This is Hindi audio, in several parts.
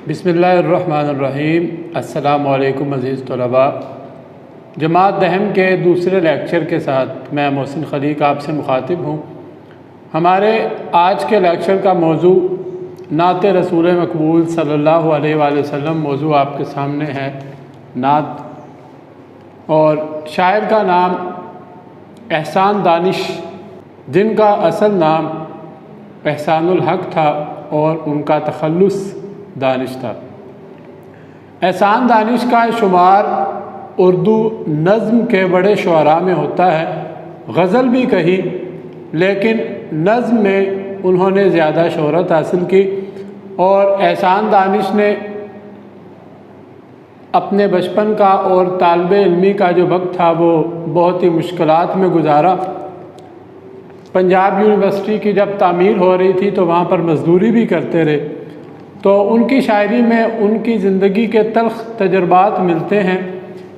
बिस्मिल्लाहिर्रहमानिर्रहीम। अस्सलामु अलैकुम अज़ीज़ तलबा। जमात दहम के दूसरे लेक्चर के साथ मैं मोहसिन खलीक आपसे मुखातिब हूँ। हमारे आज के लेक्चर का मौजू नात रसूल मकबूल सल्लल्लाहु अलैहि वसल्लम मौजू आपके सामने है। नात और शायर का नाम एहसान दानिश, जिनका असल नाम एहसानुल हक था और उनका तखल्लुस दानिश था। एहसान दानिश का शुमार उर्दू नज़्म के बड़े शुअरा में होता है। गज़ल भी कही, लेकिन नज़्म में उन्होंने ज़्यादा शोहरत हासिल की। और एहसान दानिश ने अपने बचपन का और तालिबे इल्मी का जो वक्त था वो बहुत ही मुश्किलात में गुजारा। पंजाब यूनिवर्सिटी की जब तामीर हो रही थी तो वहाँ पर मज़दूरी भी करते रहे। तो उनकी शायरी में उनकी ज़िंदगी के तल्ख़ तजुर्बात मिलते हैं,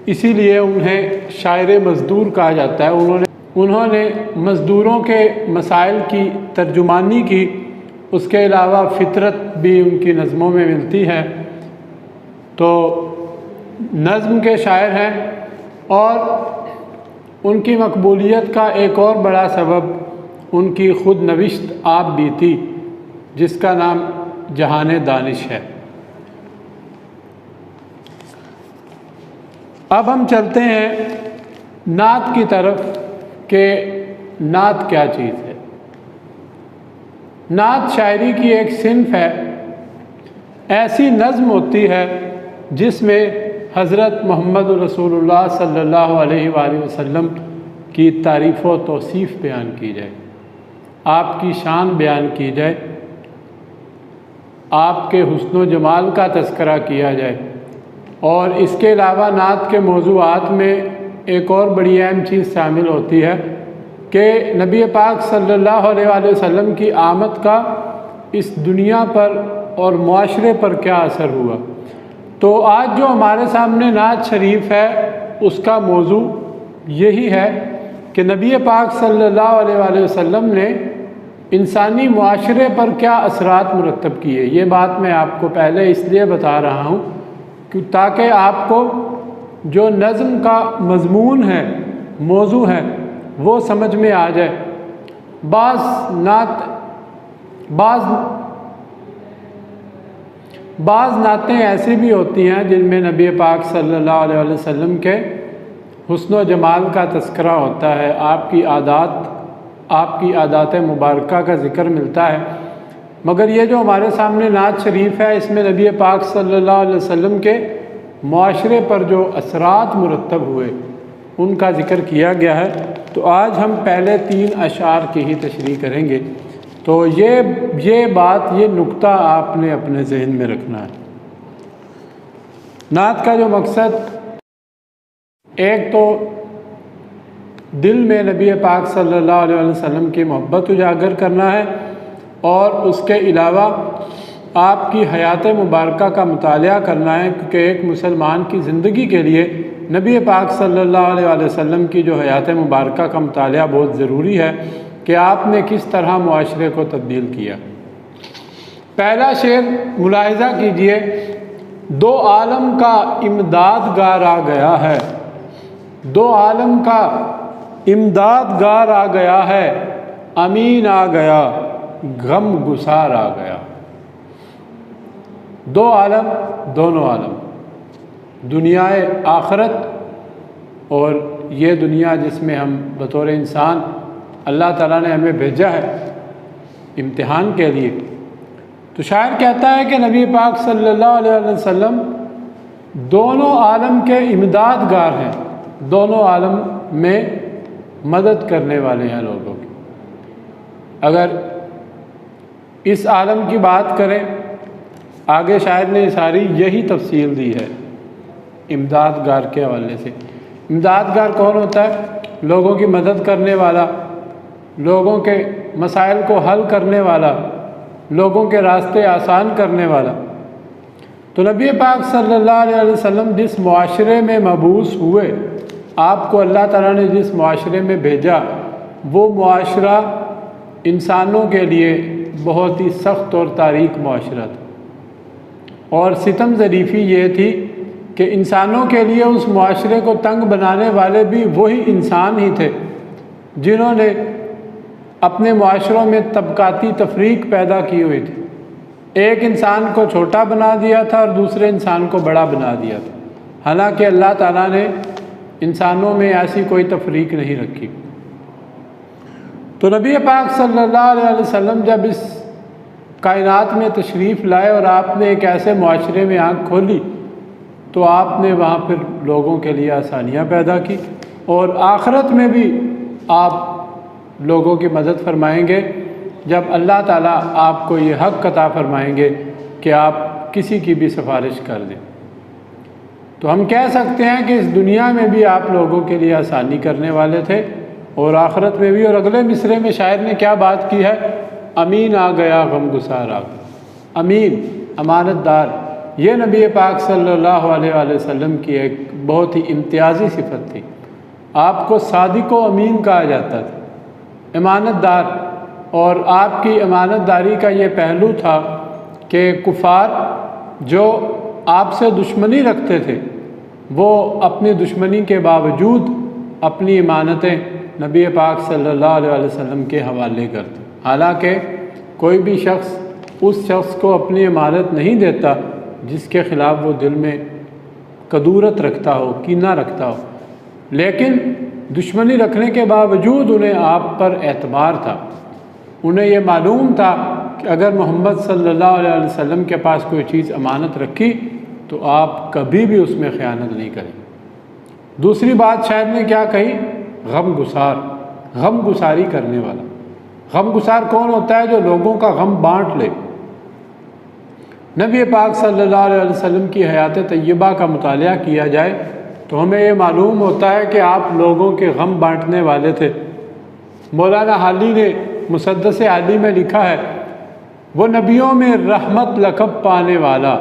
इसीलिए उन्हें शायर मज़दूर कहा जाता है। उन्होंने मज़दूरों के मसाइल की तर्जुमानी की। उसके अलावा फ़ितरत भी उनकी नज़मों में मिलती है। तो नज़्म के शायर हैं और उनकी मकबूलियत का एक और बड़ा सबब उनकी ख़ुद नविश्त आप भी थी, जिसका नाम जहाने दानिश है। अब हम चलते हैं नात की तरफ कि नात क्या चीज़ है। नात शायरी की एक सिन्फ है। ऐसी नज़्म होती है जिसमें हज़रत मोहम्मद रसूलुल्लाह सल्लल्लाहु अलैहि वसल्लम की तारीफ़ व तौसीफ़ बयान की जाए, आपकी शान बयान की जाए, आपके हुस्न जमाल का तज़किरा किया जाए। और इसके अलावा नात के मौज़ूआत में एक और बड़ी अहम चीज़ शामिल होती है कि नबी पाक सल्लल्लाहु अलैहि वसल्लम की आमद का इस दुनिया पर और मुआशरे पर क्या असर हुआ। तो आज जो हमारे सामने नात शरीफ है उसका मौजू यही है कि नबी पाक सल्लल्लाहु अलैहि वसल्लम ने इंसानी मुआशरे पर क्या असरात मुरतब किए। ये बात मैं आपको पहले इसलिए बता रहा हूँ कि ताकि आपको जो नज़्म का मज़मून है, मौजू है, वो समझ में आ जाए। बाज़ नातें ऐसी भी होती हैं जिनमें नबी पाक सल्लल्लाहु अलैहि वसल्लम के हुस्न व जमाल का तज़किरा होता है, आपकी आदात मुबारका का ज़िक्र मिलता है। मगर ये जो हमारे सामने नात शरीफ है, इसमें नबी पाक सल्लल्लाहु अलैहि वसल्लम के मुआशरे पर जो असरात मुरतब हुए उनका ज़िक्र किया गया है। तो आज हम पहले 3 अशार की ही तशरीह करेंगे। तो ये बात, ये नुक्ता आपने अपने जहन में रखना है। नात का जो मकसद, एक तो दिल में नबी पाक सल्लल्लाहु अलैहि वसल्लम की मोहब्बत उजागर करना है और उसके अलावा आपकी हयात मुबारका का मुतालिया करना है, क्योंकि एक मुसलमान की ज़िंदगी के लिए नबी पाक सल्लल्लाहु अलैहि वसल्लम की जो हयात मुबारका का मुतालिया बहुत ज़रूरी है कि आपने किस तरह मुआशरे को तब्दील किया। पहला शेर मुलाहिज़ा कीजिए। 2 आलम का इमदादगार आ गया है, 2 आलम का इमदादगार आ गया है, अमीन आ गया, गम गुसार आ गया। 2 आलम, दोनों आलम, दुनियाए आखरत और ये दुनिया जिसमें हम बतौर इंसान अल्लाह ताला ने हमें भेजा है इम्तिहान के लिए। तो शायर कहता है कि नबी पाक सल्लल्लाहु अलैहि वसल्लम दोनों आलम के इमदादगार हैं, दोनों आलम में मदद करने वाले हैं लोगों की। अगर इस आलम की बात करें, आगे शायर ने सारी यही तफसील दी है इमदादगार के हवाले से। इमदादगार कौन होता है? लोगों की मदद करने वाला, लोगों के मसाइल को हल करने वाला, लोगों के रास्ते आसान करने वाला। तो नबी पाक सल्लल्लाहु अलैहि वसल्लम जिस मुआशरे में मबूस हुए, आपको अल्लाह ताला ने जिस मुआशरे में भेजा, वो मुआशरा इंसानों के लिए बहुत ही सख्त और तारीक मुआशरा था। और सितम ज़रीफ़ी ये थी कि इंसानों के लिए उस मुआशरे को तंग बनाने वाले भी वही इंसान ही थे जिन्होंने अपने मुआशरों में तबकाती तफरीक पैदा की हुई थी। एक इंसान को छोटा बना दिया था और दूसरे इंसान को बड़ा बना दिया था, हालांकि अल्लाह ताला ने इंसानों में ऐसी कोई तफरीक नहीं रखी। तो नबी पाक सल्लल्लाहु अलैहि वसल्लम जब इस कायनात में तशरीफ़ लाए और आपने एक ऐसे मुआशरे में आँख खोली तो आपने वहाँ पर लोगों के लिए आसानियाँ पैदा की और आखिरत में भी आप लोगों की मदद फरमाएंगे जब अल्लाह ताला आपको ये हक़ अता फरमाएंगे कि आप किसी की भी सिफारिश कर दें। तो हम कह सकते हैं कि इस दुनिया में भी आप लोगों के लिए आसानी करने वाले थे और आखिरत में भी। और अगले मिसरे में शायर ने क्या बात की है, अमीन आ गया गमगुसार आ गया। अमीन, अमानतदार, ये नबी पाक सल्लल्लाहु अलैहि वसल्लम की एक बहुत ही इम्तियाज़ी सिफत थी। आपको सादिक़ व अमीन कहा जाता था, ईमानतदार। और आपकी ईमानतदारी का ये पहलू था कि कुफ़ार जो आपसे दुश्मनी रखते थे वो अपनी दुश्मनी के बावजूद अपनी इमानतें नबी पाक सल्लल्लाहु अलैहि वसल्लम के हवाले करते। हालांकि कोई भी शख्स उस शख्स को अपनी इमानत नहीं देता जिसके ख़िलाफ़ वो दिल में कदूरत रखता हो, कीना रखता हो, लेकिन दुश्मनी रखने के बावजूद उन्हें आप पर एतबार था। उन्हें ये मालूम था कि अगर मोहम्मद सल्लल्लाहु अलैहि वसल्लम के पास कोई चीज़ अमानत रखी तो आप कभी भी उसमें ख़यानत नहीं करें। दूसरी बात शायर ने क्या कही, गमगुसार, गमगुसारी करने वाला। गमगुसार कौन होता है? जो लोगों का गम बांट ले। नबी पाक सल्लल्लाहु अलैहि वसल्लम की हयात तय्यबा का मुतालिया किया जाए तो हमें ये मालूम होता है कि आप लोगों के गम बांटने वाले थे। मौलाना हाली ने मुसद्दस आली में लिखा है, वो नबियों में रहमत लक़ब पाने वाला,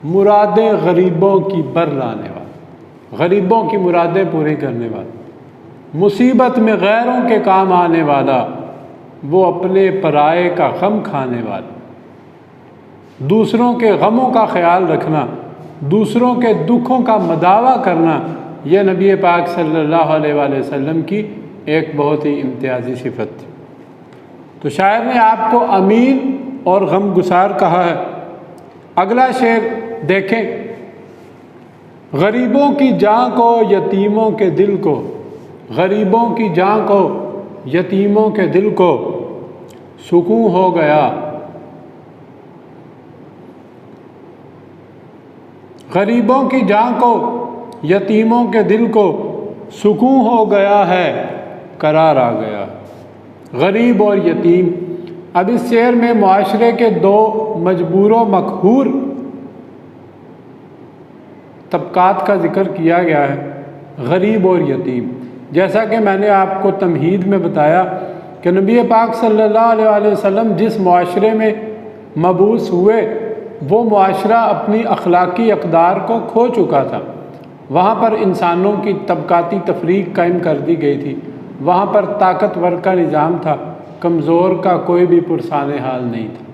मुरादें गरीबों की बर लाने वाला, गरीबों की मुरादें पूरी करने वाला, मुसीबत में गैरों के काम आने वाला, वो अपने पराए का गम खाने वाला, दूसरों के गमों का ख्याल रखना, दूसरों के दुखों का मदावा करना, यह नबी पाक सल्लल्लाहु अलैहि वसल्लम की एक बहुत ही इम्तियाज़ी सिफत थी। तो शायर ने आपको अमीन और गमगुसार कहा है। अगला शेर देखें, गरीबों की जान को यतीमों के दिल को, गरीबों की जान को यतीमों के दिल को सुकून हो गया, गरीबों की जान को यतीमों के दिल को सुकून हो गया है, करार आ गया। गरीब और यतीम, अब इस शेर में मुआशरे के दो मजबूर व मकहूर तबकात का जिक्र किया गया है, गरीब और यतीम। जैसा कि मैंने आपको तमहीद में बताया कि नबी पाक सल्लल्लाहु अलैहि वसल्लम जिस मुआशरे में मबूस हुए वो मुआशरा अपनी अखलाकी अक़दार को खो चुका था। वहाँ पर इंसानों की तबकाती तफरीक कायम कर दी गई थी। वहाँ पर ताकतवर का निज़ाम था, कमज़ोर का कोई भी पुरसान हाल नहीं था।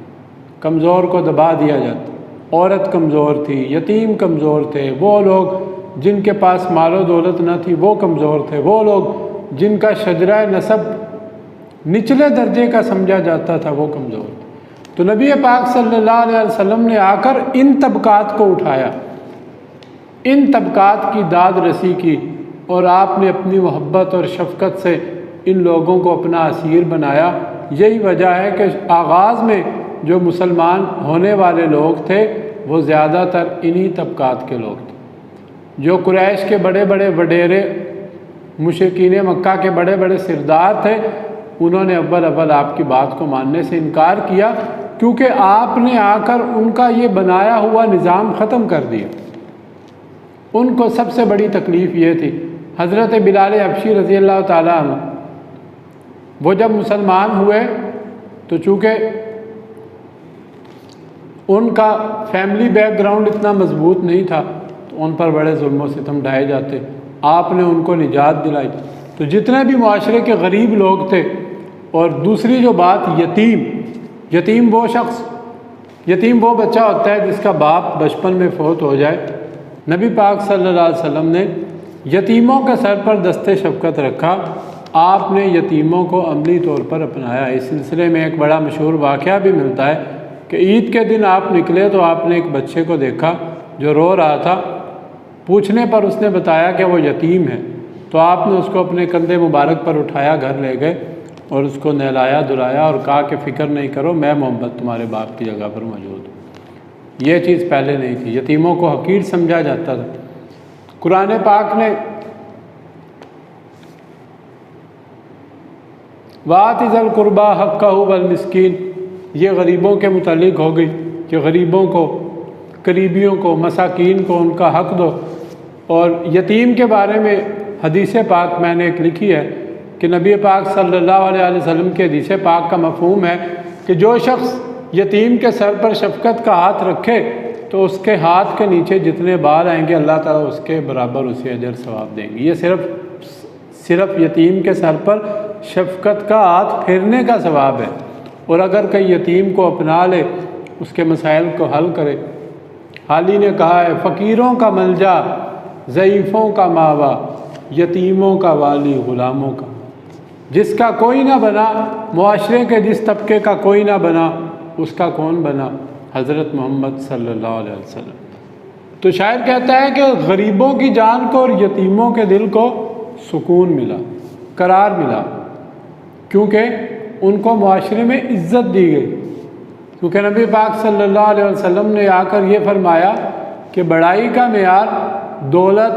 कमज़ोर को दबा दिया जाता, औरत कमज़ोर थी, यतीम कमज़ोर थे, वो लोग जिनके पास मालो दौलत न थी वो कमज़ोर थे, वो लोग जिनका शजरा नसब निचले दर्जे का समझा जाता था वो कमज़ोर थे। तो नबी पाक सल्लल्लाहु अलैहि वसल्लम ने आकर इन तबकात को उठाया, इन तबकात की दाद रसी की और आपने अपनी मोहब्बत और शफ़क़त से इन लोगों को अपना असीर बनाया। यही वजह है कि आगाज़ में जो मुसलमान होने वाले लोग थे वो ज़्यादातर इन्हीं तबकात के लोग थे। जो कुरैश के बड़े बड़े वडेरे, मुशरिकीन मक्का के बड़े बड़े सिरदार थे, उन्होंने अव्वल आपकी बात को मानने से इनकार किया क्योंकि आपने आकर उनका ये बनाया हुआ निज़ाम ख़त्म कर दिया। उनको सबसे बड़ी तकलीफ़ ये थी। हज़रत बिलाल हबशी रज़ी अल्लाह ताला अन्हु वो जब मुसलमान हुए तो चूँकि उनका फैमिली बैकग्राउंड इतना मजबूत नहीं था तो उन पर बड़े जुल्म सितम ढाए जाते। आपने उनको निजात दिलाई। तो जितने भी मुआशरे के गरीब लोग थे, और दूसरी जो बात, यतीम, यतीम वो शख्स यतीम वो बच्चा होता है जिसका बाप बचपन में फ़ौत हो जाए। नबी पाक सल्लल्लाहु अलैहि वसल्लम ने यतीमों के सर पर दस्ते शफ़क़त रखा। आपने यतीमों को अमली तौर पर अपनाया। इस सिलसिले में एक बड़ा मशहूर वाक़या भी मिलता है कि ईद के दिन आप निकले तो आपने एक बच्चे को देखा जो रो रहा था। पूछने पर उसने बताया कि वो यतीम है, तो आपने उसको अपने कंधे मुबारक पर उठाया, घर ले गए और उसको नहलाया धुलाया और कहा कि फ़िक्र नहीं करो, मैं मोहम्मद तुम्हारे बाप की जगह पर मौजूद हूँ। ये चीज़ पहले नहीं थी, यतीमों को हकीर समझा जाता था। कुरान पाक ने वातिज़ल कुर्बा हक़्क़हु वल मिस्कीन, ये गरीबों के मुतालिक हो गई कि गरीबों को, करीबियों को, मसाकीन को उनका हक़ दो। और यतीम के बारे में हदीस पाक मैंने एक लिखी है कि नबी पाक सल्लल्लाहु अलैहि वसल्लम के हदीस पाक का मफ़हूम है कि जो शख्स यतीम के सर पर शफ़क़त का हाथ रखे तो उसके हाथ के नीचे जितने बाल आएंगे अल्लाह ताला उसके बराबर उसे अजर सवाब देंगे। ये सिर्फ यतीम के सर पर शफ़क़त का हाथ फेरने का सवाब है। और अगर कहीं यतीम को अपना ले, उसके मसाइल को हल करे। हाली ने कहा है, फ़कीरों का मलजा, ज़ईफ़ों का मावा, यतीमों का वाली, ग़ुलामों का। जिसका कोई ना बना, मुआशरे के जिस तबके का कोई ना बना, उसका कौन बना? हज़रत मोहम्मद सल्लल्लाहु अलैहि वसल्लम। तो शायर कहता है कि गरीबों की जान को और यतीमों के दिल को सुकून मिला, करार मिला, क्योंकि उनको मुआशरे में इज़्ज़त दी गई। क्योंकि नबी पाक सल्लल्लाहु अलैहि वसल्लम ने आकर ये फरमाया कि बड़ाई का मेयार दौलत,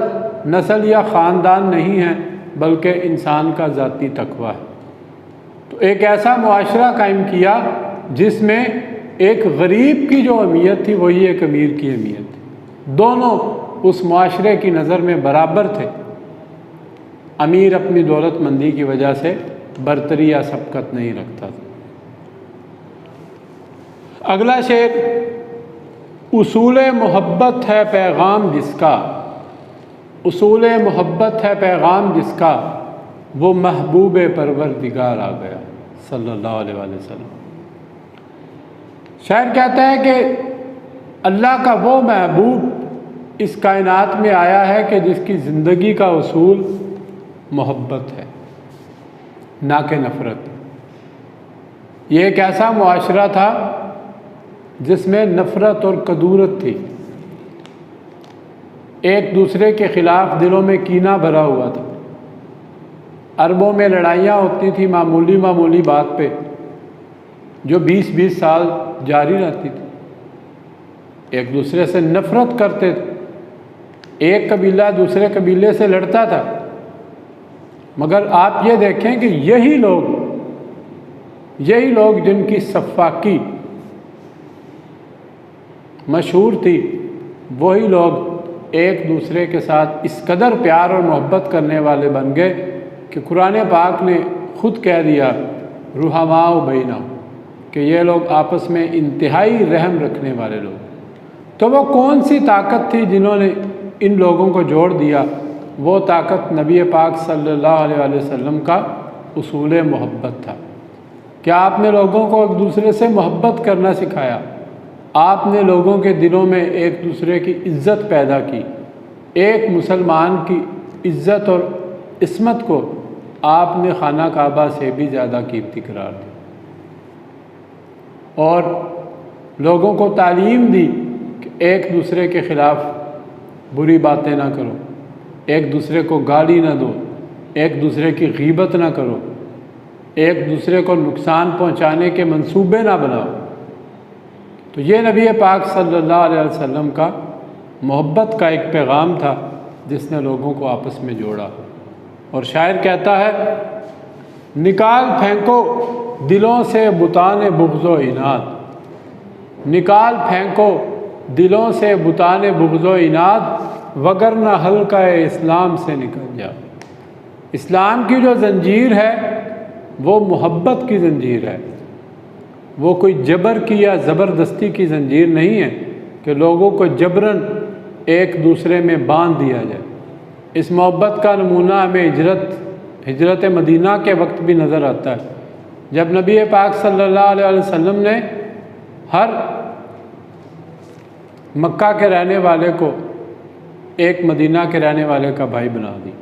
नस्ल या ख़ानदान नहीं है, बल्कि इंसान का ज़ाती तक़वा है। तो एक ऐसा मुआशरा कायम किया जिसमें एक गरीब की जो अहमियत थी वही एक अमीर की अहमियत थी। दोनों उस मुआशरे की नज़र में बराबर थे। अमीर अपनी दौलतमंदी की वजह से बरतरी या सबकत नहीं रखता था। अगला शेर, उसूल मोहब्बत है पैगाम जिसका, उसूल मोहब्बत है पैगाम जिसका, वो महबूब परवरदिगार आ गया सल्लल्लाहु अलैहि वसल्लम। शायर कहता है कि अल्लाह का वो महबूब इस कायनात में आया है कि जिसकी ज़िंदगी का उसूल मोहब्बत है, ना कि नफ़रत। ये एक ऐसा मुआशरा था जिसमें नफ़रत और कदूरत थी। एक दूसरे के ख़िलाफ़ दिलों में कीना भरा हुआ था। अरबों में लड़ाइयाँ होती थी मामूली मामूली बात पे, जो 20-20 साल जारी रहती थी। एक दूसरे से नफ़रत करते थे। एक कबीला दूसरे कबीले से लड़ता था। मगर आप ये देखें कि यही लोग जिनकी सफ़ाकी मशहूर थी, वही लोग एक दूसरे के साथ इस कदर प्यार और मोहब्बत करने वाले बन गए कि कुरान पाक ने ख़ुद कह दिया रुहमाओ बैना, कि ये लोग आपस में इंतहाई रहम रखने वाले लोग। तो वो कौन सी ताकत थी जिन्होंने इन लोगों को जोड़ दिया? वो ताकत नबी पाक सल्लल्लाहु अलैहि वसल्लम का उसूल मोहब्बत था। क्या आपने लोगों को एक दूसरे से मोहब्बत करना सिखाया। आपने लोगों के दिलों में एक दूसरे की इज़्ज़त पैदा की। एक मुसलमान की इज़्ज़त और इस्मत को आपने खाना काबा से भी ज़्यादा कीमती करार दिया और लोगों को तालीम दी कि एक दूसरे के ख़िलाफ़ बुरी बातें ना करो, एक दूसरे को गाली ना दो, एक दूसरे की गीबत ना करो, एक दूसरे को नुकसान पहुंचाने के मंसूबे ना बनाओ। तो ये नबी पाक सल्लल्लाहु अलैहि वसल्लम का मोहब्बत का एक पैगाम था जिसने लोगों को आपस में जोड़ा। और शायर कहता है, निकाल फेंको दिलों से बुताने बुग़्ज़ो इनाद, निकाल फेंको दिलों से बुताने बुग़्ज़ो इनाद, वगरना हल्का इस्लाम से निकल जाओ। इस्लाम की जो ज़ंजीर है वो मोहब्बत की ज़ंजीर है। वो कोई जबर की या ज़बरदस्ती की ज़ंजीर नहीं है कि लोगों को जबरन एक दूसरे में बांध दिया जाए। इस मोहब्बत का नमूना हमें हिजरत मदीना के वक्त भी नज़र आता है, जब नबी पाक सल्लल्लाहु अलैहि वसल्लम ने हर मक्का के रहने वाले को एक मदीना के रहने वाले का भाई बना दी,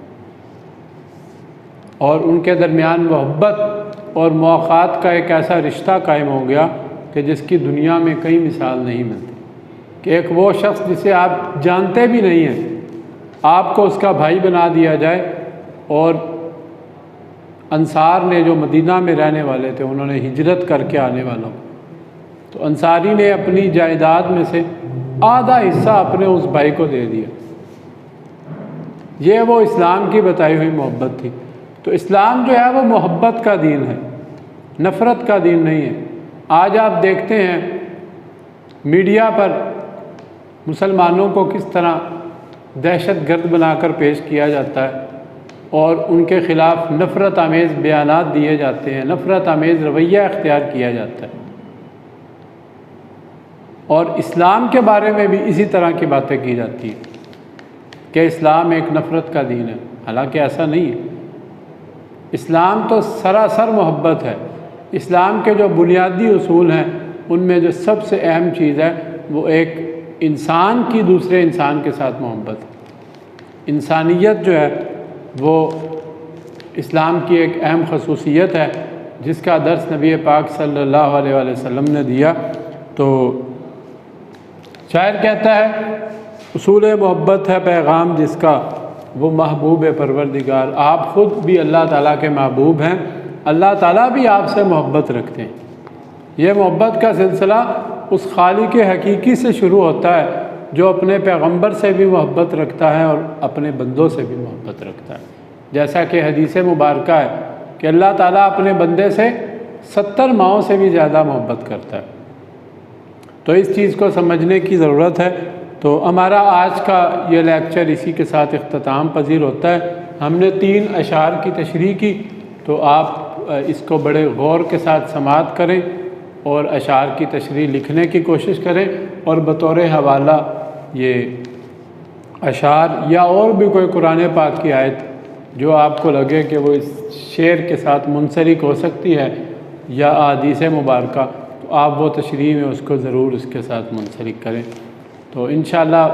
और उनके दरमियान मोहब्बत और मुआख़ात का एक ऐसा रिश्ता कायम हो गया कि जिसकी दुनिया में कई मिसाल नहीं मिलती, कि एक वो शख्स जिसे आप जानते भी नहीं हैं आपको उसका भाई बना दिया जाए। और अंसार ने जो मदीना में रहने वाले थे उन्होंने हिजरत करके आने वालों तो अंसारी ने अपनी जायदाद में से आधा हिस्सा अपने उस भाई को दे दिया। ये वो इस्लाम की बताई हुई मोहब्बत थी। तो इस्लाम जो है वो मोहब्बत का दीन है, नफ़रत का दीन नहीं है। आज आप देखते हैं मीडिया पर मुसलमानों को किस तरह दहशतगर्द बनाकर पेश किया जाता है और उनके ख़िलाफ़ नफ़रत आमेज़ बयानात दिए जाते हैं, नफ़रत आमेज़ रवैया इख्तियार किया जाता है। और इस्लाम के बारे में भी इसी तरह की बातें की जाती हैं कि इस्लाम एक नफ़रत का दीन है, हालांकि ऐसा नहीं है। इस्लाम तो सरासर मोहब्बत है। इस्लाम के जो बुनियादी उसूल हैं उनमें जो सबसे अहम चीज़ है वो एक इंसान की दूसरे इंसान के साथ मोहब्बत है। इंसानियत जो है वो इस्लाम की एक अहम खसूसियत है जिसका दर्स नबी पाक सल्लल्लाहु अलैहि वसल्लम ने दिया। तो शायर कहता है उसूल मोहब्बत है पैगाम जिसका वो महबूब परवरदिगार। आप ख़ुद भी अल्लाह ताला के महबूब हैं, अल्लाह ताला भी आपसे मोहब्बत रखते हैं। ये मोहब्बत का सिलसिला उस खालिक हकीकी से शुरू होता है जो अपने पैगंबर से भी मोहब्बत रखता है और अपने बंदों से भी मोहब्बत रखता है। जैसा कि हदीस मुबारक है कि अल्लाह ताला अपने बंदे से 70 माओं से भी ज़्यादा मोहब्बत करता है। तो इस चीज़ को समझने की ज़रूरत है। तो हमारा आज का ये लेक्चर इसी के साथ इख्तिताम पजीर होता है। हमने 3 अशार की तशरीह की, तो आप इसको बड़े गौर के साथ समाअत करें और अशार की तशरीह लिखने की कोशिश करें और बतौर हवाला ये अशार या और भी कोई कुरान पाक की आयत जो आपको लगे कि वो इस शेर के साथ मुंसलिक हो सकती है या अहादीस मुबारका, तो आप वो तशरीह में उसको ज़रूर उसके साथ मुंसलिक करें। तो इंशाअल्लाह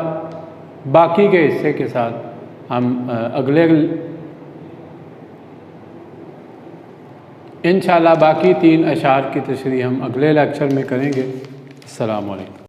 बाकी के हिस्से के साथ हम इंशाअल्लाह बाकी 3 अशार की तशरीह हम अगले लेक्चर में करेंगे। अस्सलामु अलैकुम।